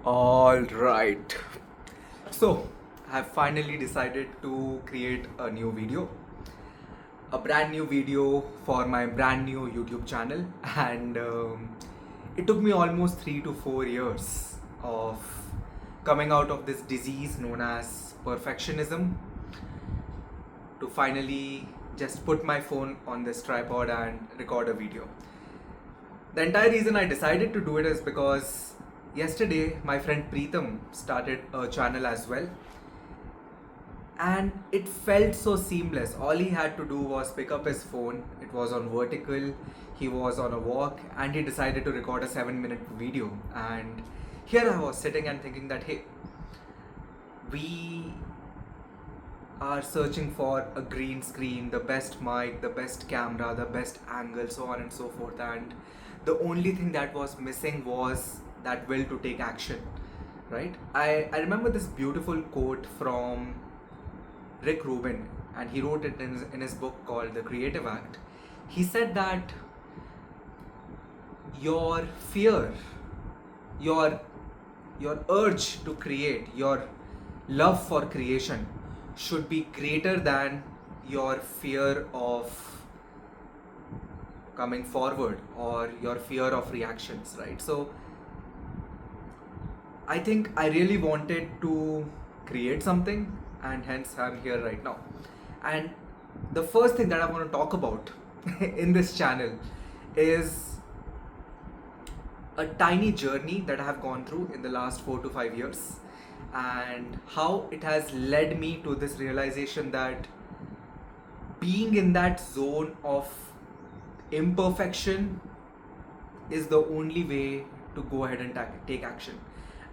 All right. So, I have finally decided to create a brand new video for my brand new YouTube channel, and it took me almost 3 to 4 years of coming out of this disease known as perfectionism to finally just put my phone on this tripod and record a video. The entire reason I decided to do it is because yesterday my friend Preetham started a channel as well, and it felt so seamless. All he had to do was pick up his phone, it was on vertical, he was on a walk, and he decided to record a 7-minute video. And here I was sitting and thinking that, hey, we are searching for a green screen, the best mic, the best camera, the best angle, so on and so forth. And the only thing that was missing was that will to take action, right? I remember this beautiful quote from Rick Rubin, and he wrote it in his book called The Creative Act. He said that your fear, your urge to create, your love for creation should be greater than your fear of coming forward or your fear of reactions, right? So I think I really wanted to create something, and hence I'm here right now. And the first thing that I want to talk about in this channel is a tiny journey that I have gone through in the last 4 to 5 years, and how it has led me to this realization that being in that zone of imperfection is the only way to go ahead and take action.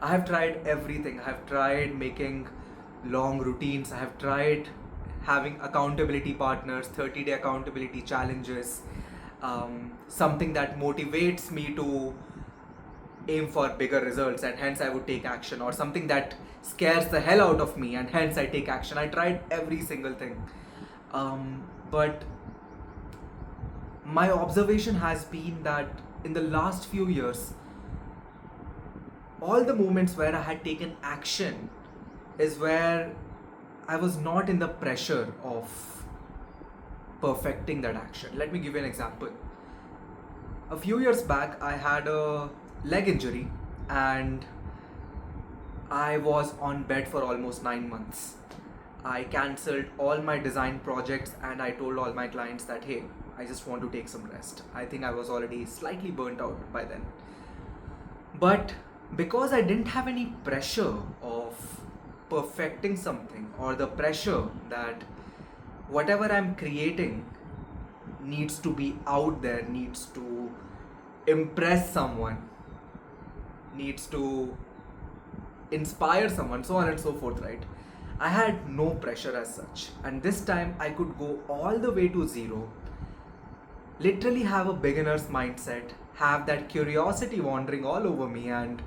I have tried everything. I have tried making long routines. I have tried having accountability partners, 30-day accountability challenges, something that motivates me to aim for bigger results, and hence I would take action, or something that scares the hell out of me and hence I take action. I tried every single thing. But my observation has been that in the last few years, all the moments where I had taken action is where I was not in the pressure of perfecting that action. Let me give you an example. A few years back, I had a leg injury, and I was on bed for almost 9 months. I cancelled all my design projects, and I told all my clients that, hey, I just want to take some rest. I think I was already slightly burnt out by then. But because I didn't have any pressure of perfecting something, or the pressure that whatever I'm creating needs to be out there, needs to impress someone, needs to inspire someone, so on and so forth, right? I had no pressure as such, and this time I could go all the way to zero, literally have a beginner's mindset, have that curiosity wandering all over me, and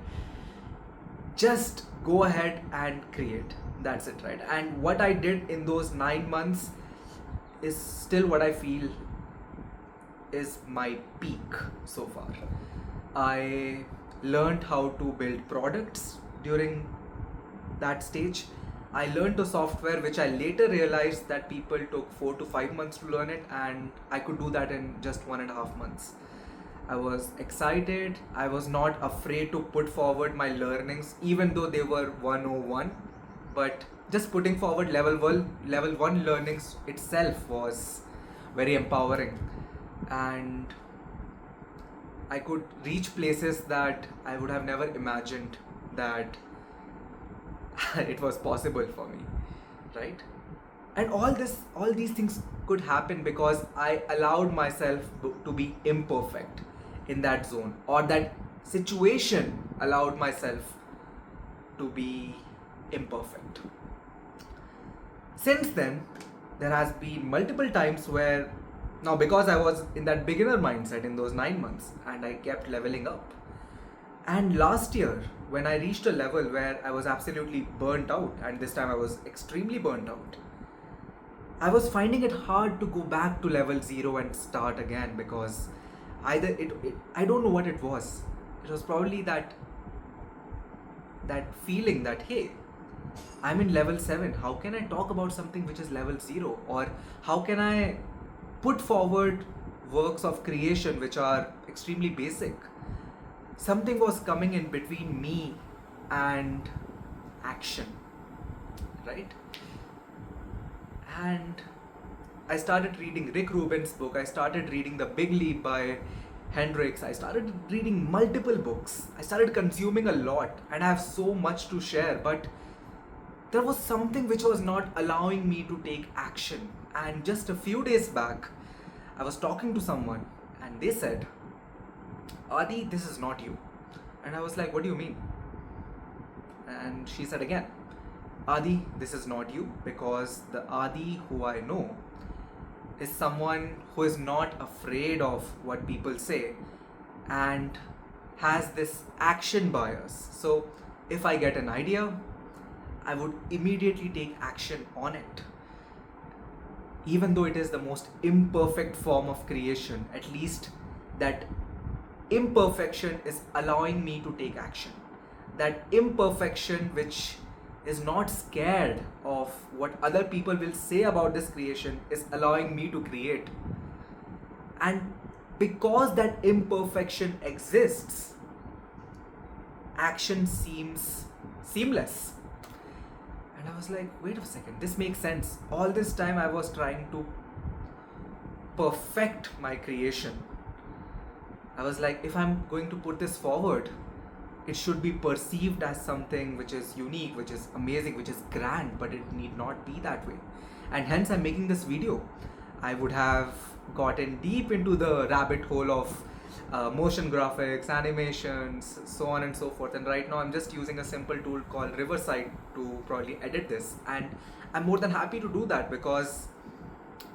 just go ahead and create. That's it, right? And what I did in those 9 months is still what I feel is my peak so far. I learned how to build products during that stage. I learned a software which I later realized that people took 4 to 5 months to learn it, and I could do that in just 1.5 months. I was excited. I was not afraid to put forward my learnings, even though they were 101. But just putting forward level one learnings itself was very empowering, and I could reach places that I would have never imagined that it was possible for me, right? And all these things could happen because I allowed myself to be imperfect in that zone, or that situation allowed myself to be imperfect. Since then, there has been multiple times where, now because I was in that beginner mindset in those 9 months, and I kept leveling up. And last year, when I reached a level where I was absolutely burnt out, and this time I was extremely burnt out, I was finding it hard to go back to level 0 and start again, because either I don't know what it was. It was probably that that feeling that, hey, I'm in level 7, how can I talk about something which is level 0? Or how can I put forward works of creation which are extremely basic? Something was coming in between me and action, right? And I started reading Rick Rubin's book. I started reading The Big Leap by Hendricks. I started reading multiple books. I started consuming a lot, and I have so much to share. But there was something which was not allowing me to take action. And just a few days back, I was talking to someone, and they said, Adi, this is not you. And I was like, what do you mean? And she said again, Adi, this is not you, because the Adi who I know is someone who is not afraid of what people say and has this action bias. So if I get an idea, I would immediately take action on it. Even though it is the most imperfect form of creation, at least that imperfection is allowing me to take action. That imperfection which is not scared of what other people will say about this creation is allowing me to create. And because that imperfection exists, action seems seamless. And I was like, wait a second, this makes sense. All this time I was trying to perfect my creation. I was like, if I'm going to put this forward, it should be perceived as something which is unique, which is amazing, which is grand, but it need not be that way. And hence I'm making this video. I would have gotten deep into the rabbit hole of motion graphics, animations, so on and so forth. And right now I'm just using a simple tool called Riverside to probably edit this. And I'm more than happy to do that, because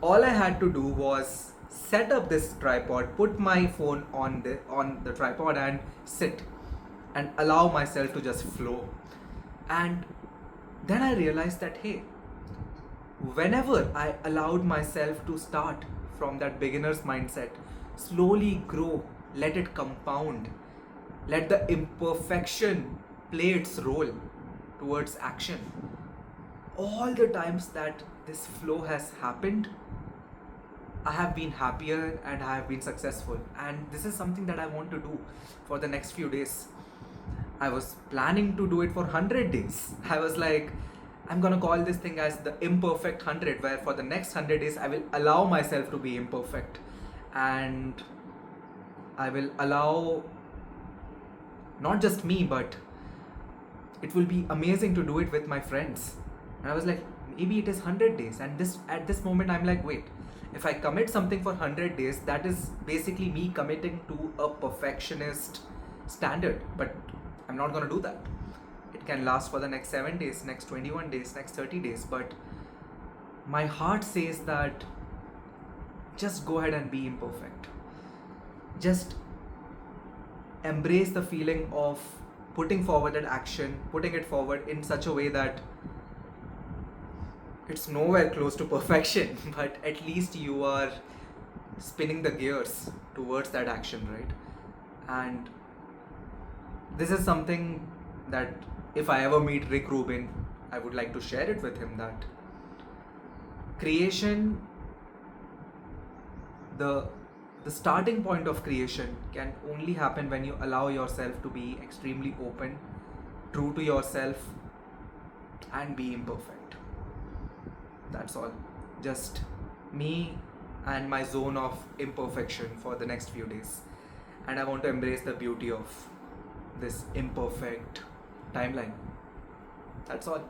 all I had to do was set up this tripod, put my phone on the tripod and sit and allow myself to just flow. And then I realized that, hey, whenever I allowed myself to start from that beginner's mindset, slowly grow, let it compound, let the imperfection play its role towards action, all the times that this flow has happened, I have been happier and I have been successful. And this is something that I want to do for the next few days. I was planning to do it for 100 days. I was like, I'm gonna call this thing as the imperfect 100, where for the next 100 days I will allow myself to be imperfect. And I will allow not just me, but it will be amazing to do it with my friends. And I was like, maybe it is 100 days. And at this moment I'm like, wait, if I commit something for 100 days, that is basically me committing to a perfectionist standard. But I'm not going to do that. It can last for the next 7 days, next 21 days, next 30 days. But my heart says that just go ahead and be imperfect. Just embrace the feeling of putting forward an action, putting it forward in such a way that it's nowhere close to perfection, but at least you are spinning the gears towards that action, right? And this is something that if I ever meet Rick Rubin, I would like to share it with him, that creation, the starting point of creation can only happen when you allow yourself to be extremely open, true to yourself, and be imperfect. That's all. Just me and my zone of imperfection for the next few days. And I want to embrace the beauty of this imperfect timeline. That's all.